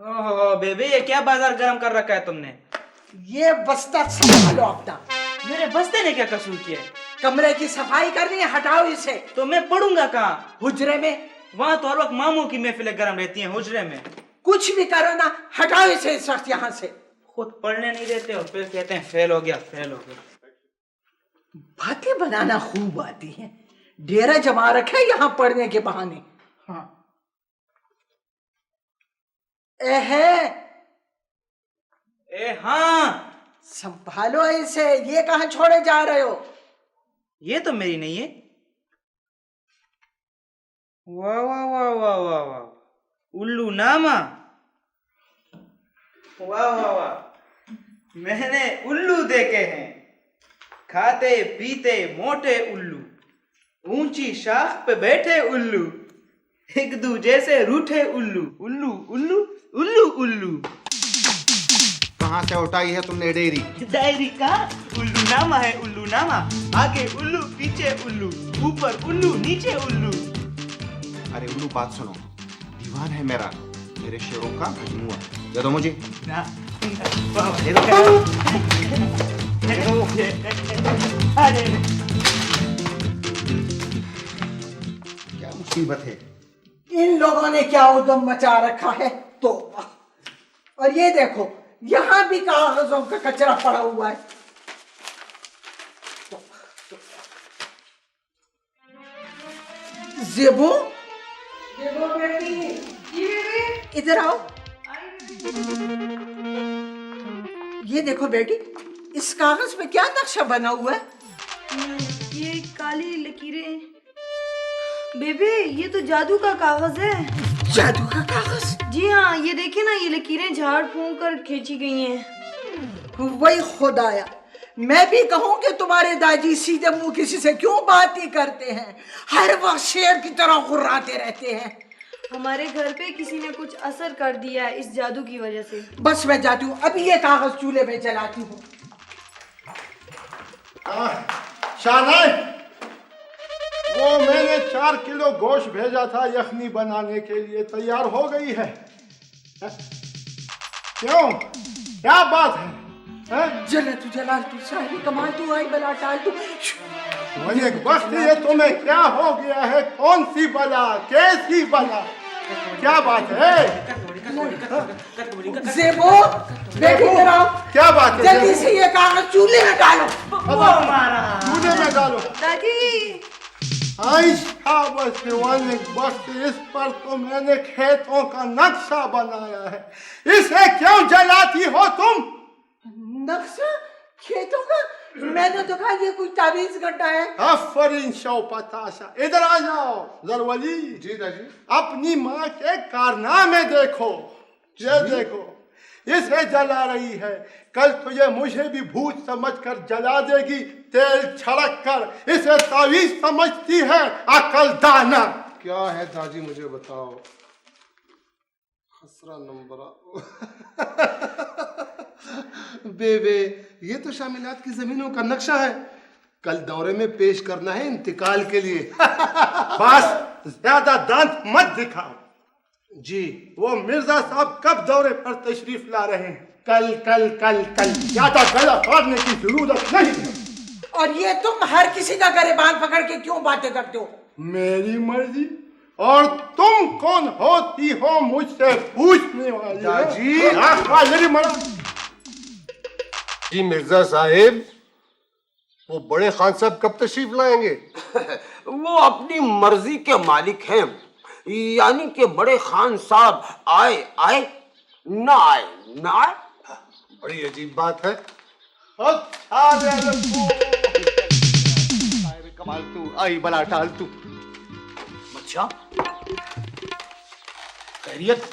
ओहो बेबी, ये क्या बाजार गरम कर रखा है तुमने? ये बस्ता संभालो अपना। मेरे बस्ते ने क्या कसूर किया है? कमरे की सफाई करनी है, हटाओ इसे। तो मैं पढ़ूंगा कहाँ? हुजरे में। वहाँ तो हर वक्त मामू की महफिलें गरम रहती हैं, हुजरे में। कुछ भी करो ना, हटाओ इसे इस वक्त यहाँ से। खुद पढ़ने नहीं देते और फिर कहते हैं फेल हो गया, फेल हो गया। बातें बनाना खूब आती है, डेरा जमा रखा है यहाँ पढ़ने के बहाने। हाँ हाँ, संभालो इसे। ये कहाँ छोड़े जा रहे हो? ये तो मेरी नहीं है। वाह वाह वाह वाह वाह वाह, उल्लू नामा। वाह वाह वाह, मैंने उल्लू देखे हैं, खाते पीते मोटे उल्लू, ऊंची शाख पे बैठे उल्लू, एक दूजे से रूठे उल्लू। उल्लू उल्लू उल्लू उल्लू। कहाँ से उठाई है तुमने डेयरी? डायरी का उल्लू नामा है, उल्लू नामा। आगे उल्लू, पीछे उल्लू, ऊपर उल्लू, नीचे उल्लू। अरे उल्लू, बात सुनो, दीवान है मेरा, मेरे शेरों का मजमुआ। दे दो मुझे। क्या मुसीबत है? इन लोगों ने क्या उद्यम मचा रखा है। तो और ये देखो, यहाँ भी कागजों का कचरा पड़ा हुआ है। जेबो, जेबो बेटी, इधर आओ। ये देखो बेटी, इस कागज पे क्या नक्शा बना हुआ है? ये काली लकीरें। बेबे, ये तो जादू का कागज है। जादू का कागज? जी हाँ, ये देखिए ना, ये लकीरें झाड़ फूंक कर खींची गई हैं। वही खुदाया, मैं भी कहूँ कि तुम्हारे दादी सीधे मुंह किसी से क्यों बात ही करते हैं, हर वक्त शेर की तरह गुर्राते रहते हैं। हमारे घर पे किसी ने कुछ असर कर दिया है इस जादू की वजह से। बस मैं जाती हूँ, अभी ये कागज चूल्हे में जलाती हूँ। शाहनाई, वो मैंने 4 किलो गोश्त भेजा था यखनी बनाने के लिए, तैयार हो गई है? क्यों, क्या बात है? जला तू, जलाल तू, सारी कमाल तू, आई बला टाल तू। मुझे वक्त, ये तुम्हें क्या हो गया है? कौन सी बला, कैसी बला, क्या बात है? ज़ेबो, बेटी इधर आओ। क्या बात है? जल्दी से ये कागज चूल्हे में डालो। चूल्हे में डालो। दादी, वक्त, इस पर तो मैंने खेतों का नक्शा बनाया है, इसे क्यों जलाती हो तुम? नक्शा खेतों का? मैंने तो कहा ये कोई तावीज गड्ढा है। अफरीन शौपताशा, इधर आ जाओ। जरवली जी दादी, अपनी माँ के कारनामे देखो। ये देखो, इसे जला रही है, कल तुझे मुझे भी भूत समझकर जला देगी, तेल छड़क कर। इसे तावीज समझती है, अकल दाना। क्या है दादी, मुझे बताओ। खसरा नंबरा। बेबे, ये तो शामिलात की जमीनों का नक्शा है, कल दौरे में पेश करना है इंतकाल के लिए। बस ज्यादा दांत मत दिखाओ। जी, वो मिर्जा साहब कब दौरे पर तशरीफ ला रहे हैं? कल कल कल कल, ज्यादा गला फाड़ने की जरूरत नहीं है। और ये तुम हर किसी का गरेबान पकड़ के क्यों बातें करते हो? मेरी मर्जी, और तुम कौन होती हो मुझसे पूछने वाली? दादी। मेरी मर्जी। जी मिर्जा साहिब, वो बड़े खान साहब कब तशरीफ लाएंगे? वो अपनी मर्जी के मालिक हैं, यानी कि बड़े खान साहब आए आए, ना आए ना आए। बड़ी अजीब बात है। कमाल तू आई बला टाल तू। अच्छा, खैरियत?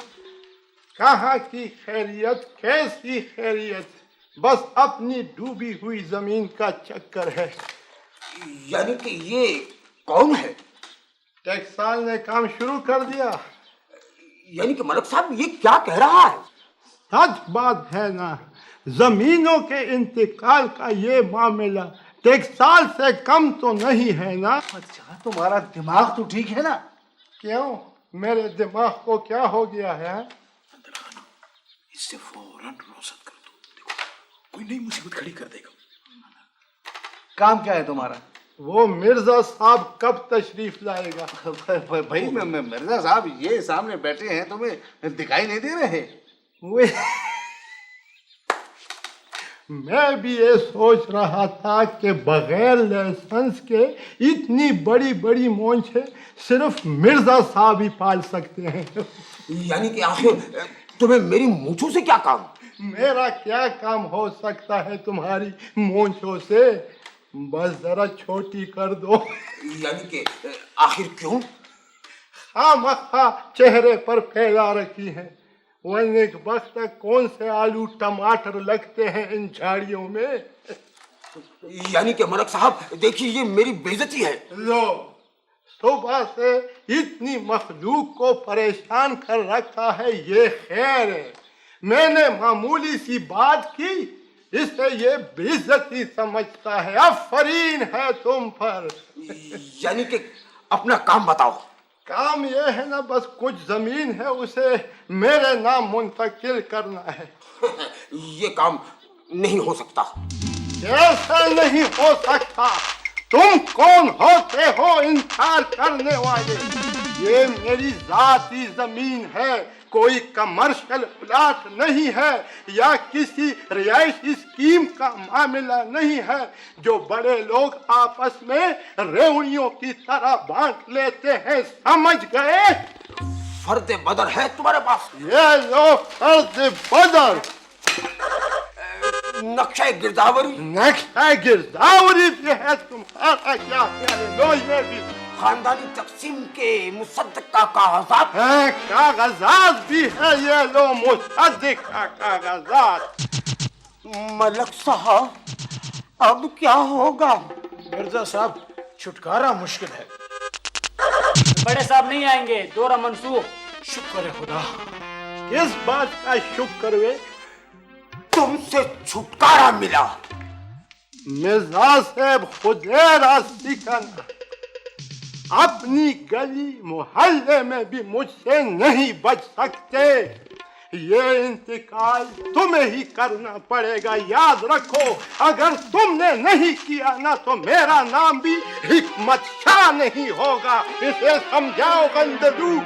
कहाँ की खैरियत, कैसी खैरियत? बस अपनी डूबी हुई जमीन का चक्कर है। यानी कि ये कौन है? टेक्साल ने काम शुरू कर दिया। यानी कि मलिक साहब ये क्या कह रहा है? सच बात है ना, जमीनों के इंतकाल का ये मामला टेक्साल से कम तो नहीं है ना। अच्छा, तुम्हारा दिमाग तो ठीक है ना? क्यों, मेरे दिमाग को क्या हो गया है? इससे फौरन रोशत कर दो, देखो कोई नई मुसीबत खड़ी कर देगा। काम क्या है तुम्हारा? वो मिर्जा साहब कब तशरीफ लाएगा? भाई मिर्जा साहब ये सामने बैठे हैं, तुम्हें दिखाई नहीं दे रहे? वे मैं भी ये सोच रहा था कि बगैर लाइसेंस के इतनी बड़ी बड़ी मूंछें सिर्फ मिर्जा साहब ही पाल सकते हैं। यानी कि आखिर तुम्हें मेरी मूंछों से क्या काम? मेरा क्या काम हो सकता है तुम्हारी मूंछों से? बस जरा छोटी कर दो। यानी कि आखिर क्यों? खामखा चेहरे पर फैला रखी है, वरने वक्त तक कौन से आलू टमाटर लगते हैं इन झाड़ियों में। यानी कि मलिक साहब देखिए ये मेरी बेइज्जती है। लो, सुबह से इतनी मखलूक को परेशान कर रखा है, ये खैर है मैंने मामूली सी बात की, इसे ये बेइज्जती समझता है। आफरीन है तुम पर। यानी कि अपना काम बताओ। काम ये है ना, बस कुछ जमीन है उसे मेरे नाम मुंतकिल करना है। ये काम नहीं हो सकता। कैसा नहीं हो सकता? तुम कौन होते हो इनकार करने वाले? ये मेरी जाती जमीन है, कोई कमर्शियल प्लाट नहीं है या किसी रिहायशी स्कीम का मामला नहीं है जो बड़े लोग आपस में रेवड़ियों की तरह बांट लेते हैं, समझ गए? फर्द बदर है तुम्हारे पास? ये लो फर्द बदर। नक्शा गिरदावरी? नक्शा गिरदावरी भी है तुम्हारा क्या? लो ये भी खानदानी तकसीम के मुसद्दक का कागजात है, कागजात भी है, ये लो मुसद्दक का कागजात। मलिक साहब अब क्या होगा? मिर्जा साहब छुटकारा मुश्किल है। बड़े साहब नहीं आएंगे, दौरा मंसूख। शुक्र है खुदा। किस बात का शुक्र वे? तुमसे छुटकारा मिला। मिर्जा साहब खुदेरा सिकन अपनी गली मोहल्ले में भी मुझसे नहीं बच सकते। ये इंतकाल तुम्हें ही करना पड़ेगा, याद रखो। अगर तुमने नहीं किया ना तो मेरा नाम भी हिकमत शाह नहीं होगा, इसे समझाओ गंदलू।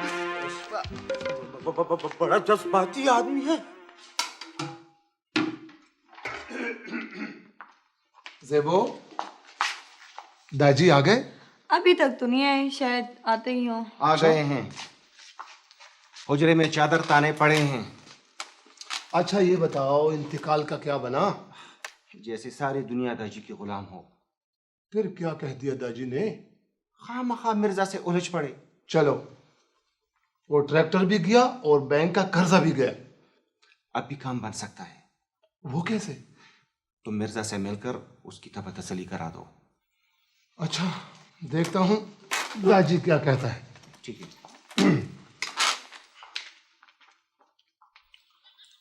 बड़ा जज्बाती आदमी है। ज़ेबो, दाजी आ गए? अभी तक तो नहीं आए, शायद आते ही हो। आ गए हैं, हुजरे में चादर ताने पड़े हैं। अच्छा ये बताओ इंतकाल का क्या बना? जैसे सारी दुनिया दाजी के गुलाम हो। फिर क्या कह दिया दाजी ने? खामखा मिर्जा से उलझ पड़े। चलो, वो ट्रैक्टर भी गया और बैंक का कर्जा भी गया। अब भी काम बन सकता है। वो कैसे? तुम मिर्जा से मिलकर उसकी तबा तसली करा दो। अच्छा, देखता हूँ दाजी क्या कहता है। ठीक है।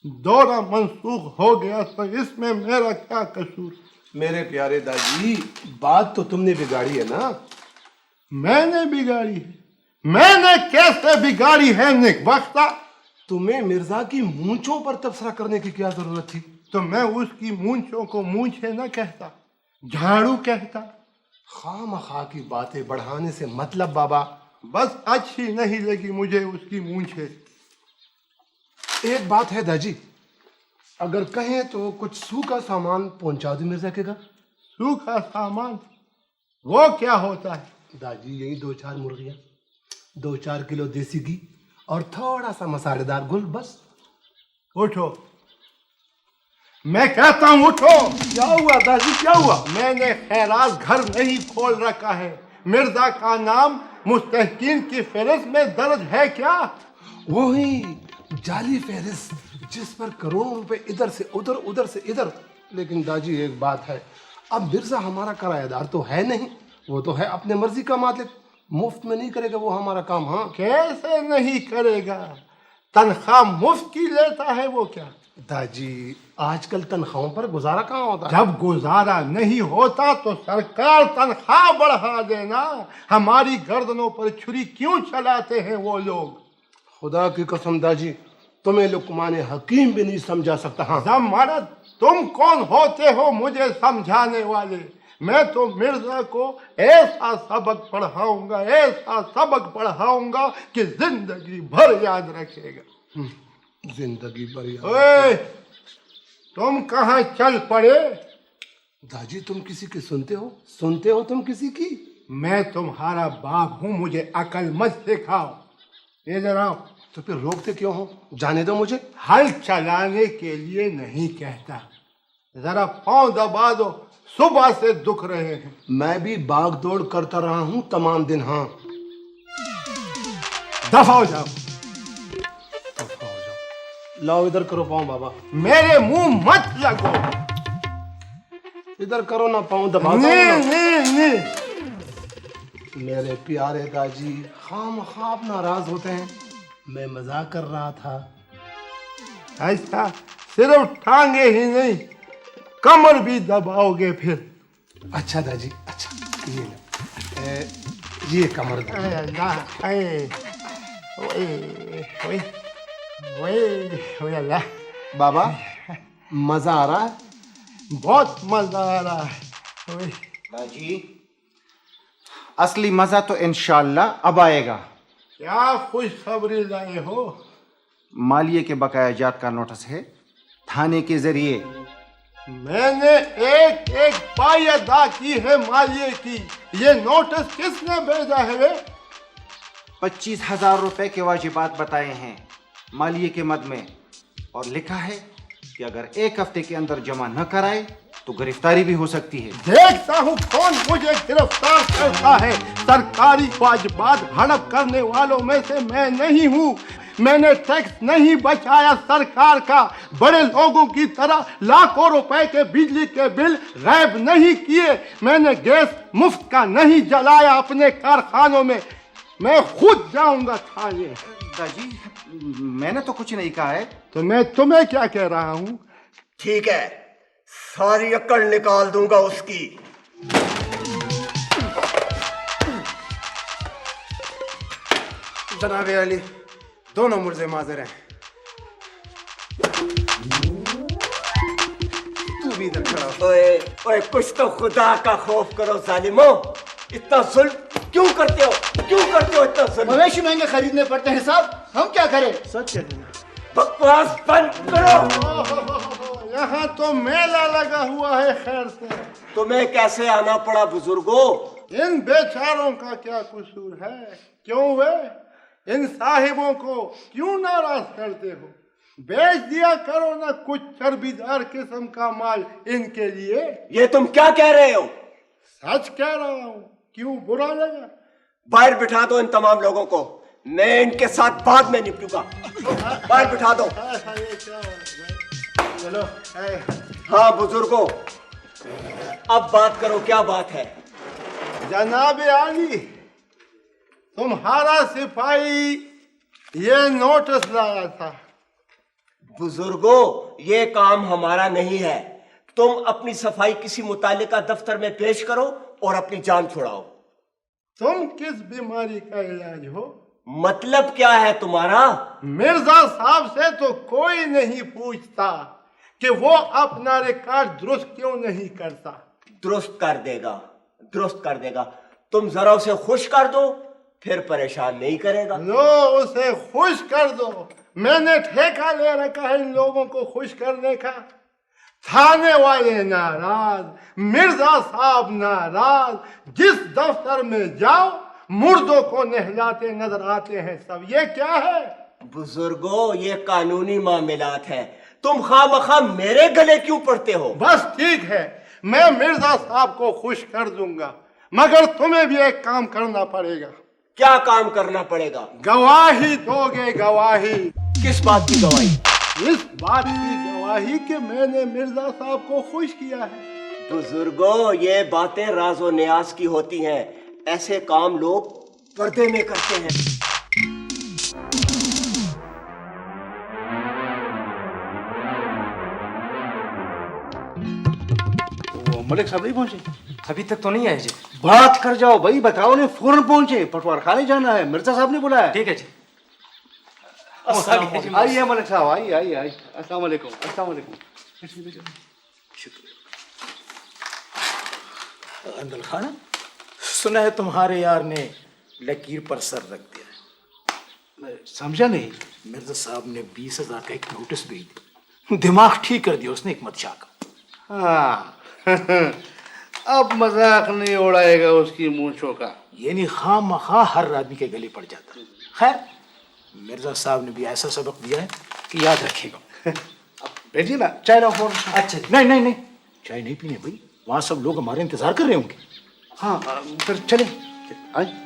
दौरा मंसूख हो गया तो इसमें मेरा क्या कसूर? मेरे प्यारे दादी, बात तो तुमने बिगाड़ी है ना? मैंने बिगाड़ी है? मैंने कैसे बिगाड़ी है निकबख्ता? तुम्हें मिर्जा की मूंछों पर तबसरा करने की क्या जरूरत थी? तो मैं उसकी मूंछों को मूंछे न कहता, झाड़ू कहता। खामखा की बातें बढ़ाने से मतलब बाबा। बस अच्छी नहीं लगी मुझे उसकी मूंछे। एक बात है दाजी, अगर कहें तो कुछ सूखा सामान पहुंचा दो मिर्जा के घर। सूखा सामान वो क्या होता है? दादी यही 2-4 मुर्गियां, 2-4 किलो देसी घी और थोड़ा सा मसालेदार गुल, बस। उठो, मैं कहता हूँ उठो। क्या हुआ दादी, क्या हुआ? मैंने खैरात घर नहीं खोल रखा है। मिर्जा का नाम मुस्तहकीन की फहरिस्त में दर्ज है क्या? वही जाली फहरिस्त जिस पर करोड़ों रुपए इधर से उधर, उधर से इधर। लेकिन दादी एक बात है, अब मिर्जा हमारा किराएदार तो है नहीं, वो तो है अपने मर्जी का मालिक, मुफ्त में नहीं करेगा वो हमारा काम। हाँ, कैसे नहीं करेगा? तनख्वाह मुफ्त की लेता है वो क्या? दादी आजकल तनख्वाहों पर गुजारा कहाँ होता है? जब गुजारा नहीं होता तो सरकार तनख्वाह बढ़ा देना। हमारी गर्दनों पर छुरी क्यों चलाते हैं वो लोग? खुदा की कसम दादी, तुम्हें लुकमान हकीम भी नहीं समझा सकता। हाँ, जमानत, तुम कौन होते हो मुझे समझाने वाले? मैं तो मिर्जा को ऐसा सबक पढ़ाऊंगा, ऐसा सबक पढ़ाऊंगा कि जिंदगी भर याद रखेगा। जिंदगी भर याद। ओए, तुम कहाँ चल पड़े? दादी तुम किसी की सुनते हो तुम किसी की? मैं तुम्हारा बाप हूँ, मुझे अकल मत सिखाओ। इधर आओ। तो फिर रोकते क्यों हो? जाने दो मुझे। हल चलाने के लिए नहीं कहता, जरा पांव दबा दो, सुबह से दुख रहे हैं। मैं भी भाग दौड़ करता रहा हूँ तमाम दिन। हाँ, दफा हो जाओ। लाओ इधर करो पाँव बाबा। मेरे मुंह मत लगो। इधर करो ना, पाँव दबा दो नहीं ना। नहीं नहीं। मेरे प्यारे दादी खामखा आप नाराज होते हैं, मैं मजाक कर रहा था। ऐसा सिर्फ टांगे ही नहीं, कमर भी दबाओगे फिर। अच्छा दादी, अच्छा ये ले। ये कमर दादी। बाबा मजा आ रहा है? बहुत मजा आ रहा है। दादी असली मजा तो इंशाल्लाह अब आएगा। क्या खुशखबरी लाए हो? मालिये के बकाया जात का नोटिस है थाने के जरिए। मैंने एक एक पाई अदा की है मालिये की। ये नोटिस किसने भेजा है वे? 25,000 रुपए के वाजिबात बताए हैं मालिये के मद में, और लिखा है कि अगर 1 हफ्ते के अंदर जमा न कराए तो गिरफ्तारी भी हो सकती है। देखता हूँ कौन मुझे गिरफ्तार करता है। सरकारी वाजिबात हड़प करने वालों में से मैं नहीं हूँ। मैंने टैक्स नहीं बचाया सरकार का। बड़े लोगों की तरह लाखों रुपए के बिजली के बिल गायब नहीं किए। मैंने गैस मुफ्त का नहीं जलाया अपने कारखानों में। मैं खुद जाऊंगा थाने। दादी मैंने तो कुछ नहीं कहा है। तो मैं तुम्हें क्या कह रहा हूँ? ठीक है, सारी अकड़ निकाल दूंगा उसकी। जनाबे अली, दोनों मुर्जे माजर हैं। तू भी इधर खड़ा हो। ओए ओए, कुछ तो खुदा का खौफ करो जालिमो। इतना जुल्म क्यों करते हो? क्यों करते हो इतना जुल्म? मवेशी महंगे खरीदने पड़ते हैं साहब, हम क्या करें? सच कहते हैं। बकवास बंद करो। यहाँ तो मेला लगा हुआ है। खैर से तुम्हें कैसे आना पड़ा बुजुर्गो? इन बेचारों का क्या कसूर है? क्यों वे इन साहिबों को क्यों नाराज करते हो? बेच दिया करो ना कुछ चर्बीदार किस्म का माल इनके लिए। ये तुम क्या कह रहे हो? सच कह रहा हूँ। क्यों बुरा लगा? बाहर बिठा दो इन तमाम लोगों को, मैं इनके साथ बाद में निपटूंगा। बाहर बिठा दो। चलो। हाँ बुजुर्गो, अब बात करो, क्या बात है? जनाब आली, तुम्हारा सिपाही ये नोटिस लाया था। बुजुर्गो, ये काम हमारा नहीं है। तुम अपनी सफाई किसी मुतालिका दफ्तर में पेश करो और अपनी जान छुड़ाओ। तुम किस बीमारी का इलाज हो? मतलब क्या है तुम्हारा? मिर्जा साहब से तो कोई नहीं पूछता कि वो अपना रिकॉर्ड दुरुस्त क्यों नहीं करता। दुरुस्त कर देगा, दुरुस्त कर देगा। तुम जरा उसे खुश कर दो, फिर परेशान नहीं करेगा। लो उसे खुश कर दो। मैंने ठेका ले रखा है इन लोगों को खुश करने का। थाने वाले नाराज, मिर्जा साहब नाराज, जिस दफ्तर में जाओ मुर्दों को नहलाते नजर आते हैं सब। ये क्या है? बुजुर्गो, ये कानूनी मामलात है, तुम खामखा मेरे गले क्यों पड़ते हो? बस ठीक है, मैं मिर्जा साहब को खुश कर दूंगा, मगर तुम्हें भी एक काम करना पड़ेगा। क्या काम करना पड़ेगा? गवाही दोगे, गवाही। किस बात की गवाही? इस बात की गवाही कि मैंने मिर्जा साहब को खुश किया है। बुजुर्गो, ये बातें राजो न्याज की होती हैं, ऐसे काम लोग पर्दे में करते हैं। वो मलिक साहब नहीं पहुंचे? अभी तक तो नहीं आए जी। बात कर जाओ भाई, बताओ ने फौरन पहुंचे, पटवार खाने जाना है, मिर्जा साहब ने बुलाया। ठीक है जी। आइए मलिक साहब, आइए आइए आइए। अस्सलाम वालेकुम। अस्सलाम वालेकुम। अंदल खान, सुना है तुम्हारे यार ने लकीर पर सर रख दिया है। समझा नहीं। मिर्जा साहब ने 20,000 का एक नोटिस भेज दिया, दिमाग ठीक कर दिया उसने एक शाह का। हाँ अब मजाक नहीं उड़ाएगा उसकी मूंछों का। ये नहीं खामखा हर आदमी के गले पड़ जाता। खैर, मिर्जा साहब ने भी ऐसा सबक दिया है कि याद रखेगा। अब भेजिए ना, चाय लाओ फौरन। अच्छा, नहीं नहीं नहीं, चाय नहीं पीने भाई, वहां सब लोग हमारे इंतजार कर रहे होंगे। हाँ फिर चले आइए।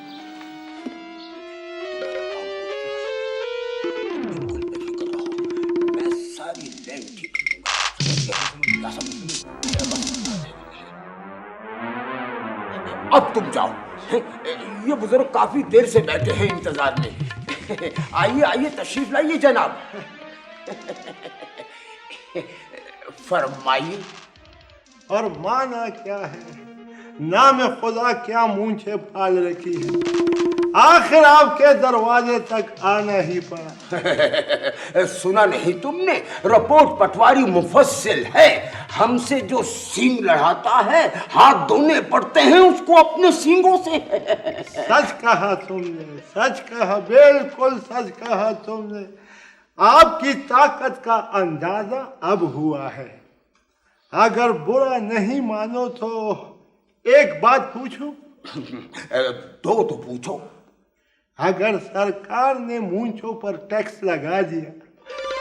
अब तुम जाओ, ये बुजुर्ग काफी देर से बैठे हैं इंतजार में। आइए आइए, तशरीफ लाइए जनाब। फरमाइए। और माना क्या है, नाम खुदा क्या मूंछे फाल रखी है, आखिर आपके दरवाजे तक आना ही पड़ा। सुना नहीं तुमने, रिपोर्ट पटवारी मुफस्सिल है, हमसे जो सींग लड़ाता है हाथ धोने पड़ते हैं उसको अपने सींगों से। सच कहा तुमने, सच कहा, बिल्कुल सच कहा तुमने। आपकी ताकत का अंदाजा अब हुआ है। अगर बुरा नहीं मानो तो एक बात पूछूं? तो पूछो। अगर सरकार ने मूंछों पर टैक्स लगा दिया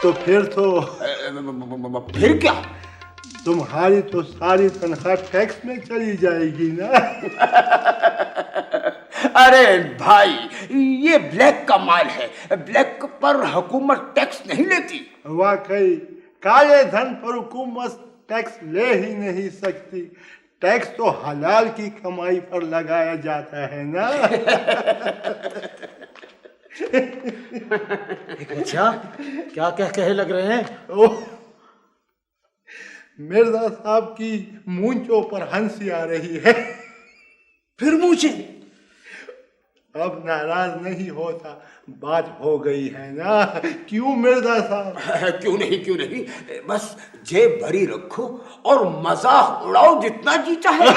तो फिर क्या? तुम्हारी तो सारी तनख्वाह टैक्स में चली जाएगी ना। अरे भाई, ये ब्लैक का माल है, ब्लैक पर हुकूमत टैक्स नहीं लेती। वाकई काले धन पर हुकूमत टैक्स ले ही नहीं सकती। टैक्स तो हलाल की कमाई पर लगाया जाता है ना। अच्छा, क्या क्या कहे लग रहे हैं? ओह, मिर्जा साहब की मूंछों पर हंसी आ रही है। फिर मूछे? अब नाराज नहीं होता, बात हो गई है ना। क्यों मिर्जा साहब? क्यों नहीं, बस जेब भरी रखो और मजाक उड़ाओ जितना जी चाहे।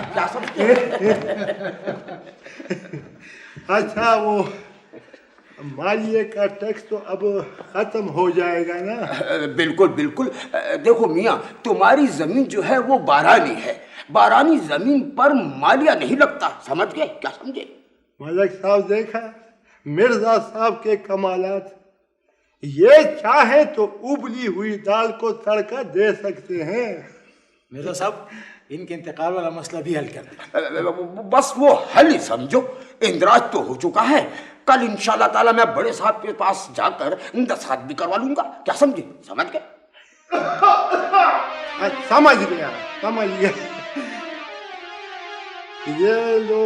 क्या समझते? अच्छा, वो मालिये का टैक्स तो अब खत्म हो जाएगा ना? बिल्कुल बिल्कुल। देखो मियाँ, तुम्हारी जमीन जो है वो बारानी है, बारानी जमीन पर मालिया नहीं लगता, समझ गए? क्या समझे? मलिक साहब, देखा मिर्जा साहब के कमालात। ये चाहे तो उबली हुई दाल को तड़का दे सकते हैं। मिर्जा साहब, इनके इंतकाल वाला मसला भी हल कर। बस वो हल ही समझो, इंदराज तो हो चुका है। कल इंशाल्लाह ताला मैं बड़े साहब के पास जाकर दस्तखत भी करवा लूंगा। क्या समझे? समझ गए? समझ गया, समझ गया। ये लो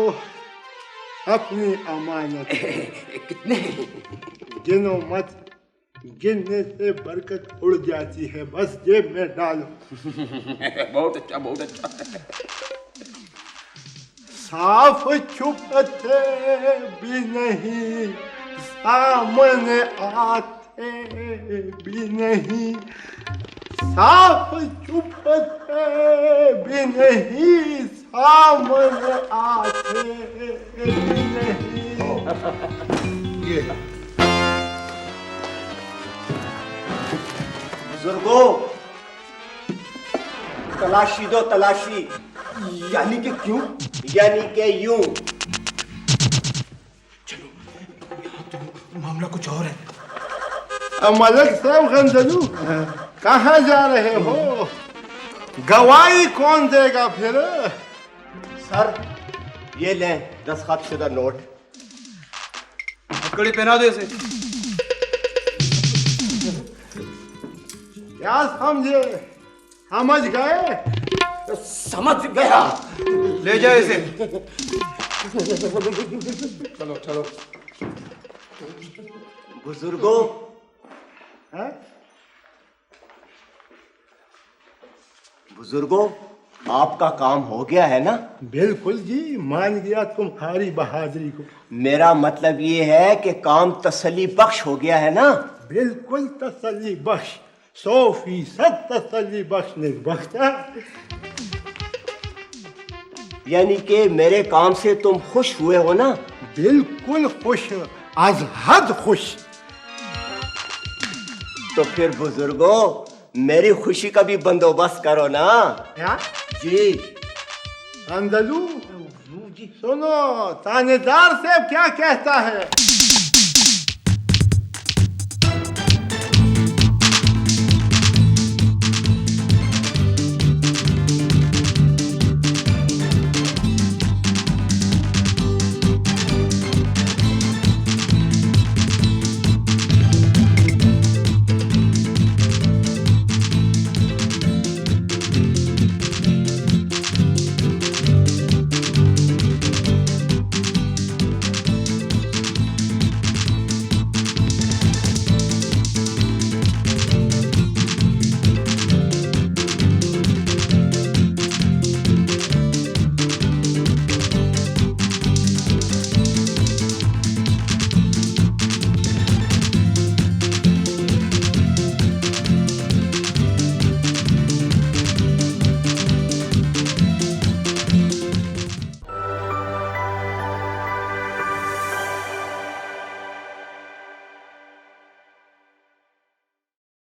अपनी अमानत। कितने? गिनो मत, गिनने से बरकत उड़ जाती है, बस जेब में डालो। बहुत अच्छा, बहुत अच्छा। साफ छुपते भी नहीं, सामने आते भी नहीं, साफ छुपते भी नहीं, सामने आते भी नहीं। बुजुर्गों, तलाशी दो तलाशी। यानी कि क्यों? यानी कि यूं। मामला कुछ और है। मलिक साहब गंजलू, कहाँ जा रहे हो? गवाही कौन देगा फिर? सर ये लें दस्तखत शुदा नोट। कड़ी पहना दो इसे। क्या समझे? समझ गए? समझ गया। ले जाओ इसे। चलो चलो। बुजुर्गों, हैं? बुजुर्गों, आपका काम हो गया है ना? बिल्कुल जी, मान गया तुम्हारी बहादुरी को। मेरा मतलब ये है कि काम तसल्ली बख्श हो गया है ना? बिल्कुल तसल्ली बख्श, 100% तसल्ली बख्श निर्बख्श। यानी कि मेरे काम से तुम खुश हुए हो ना? बिल्कुल खुश, आज हद खुश। तो फिर बुजुर्गों, मेरी खुशी का भी बंदोबस्त करो ना। क्या? जी। अंदलू, सुनो थानेदार साहब क्या कहता है।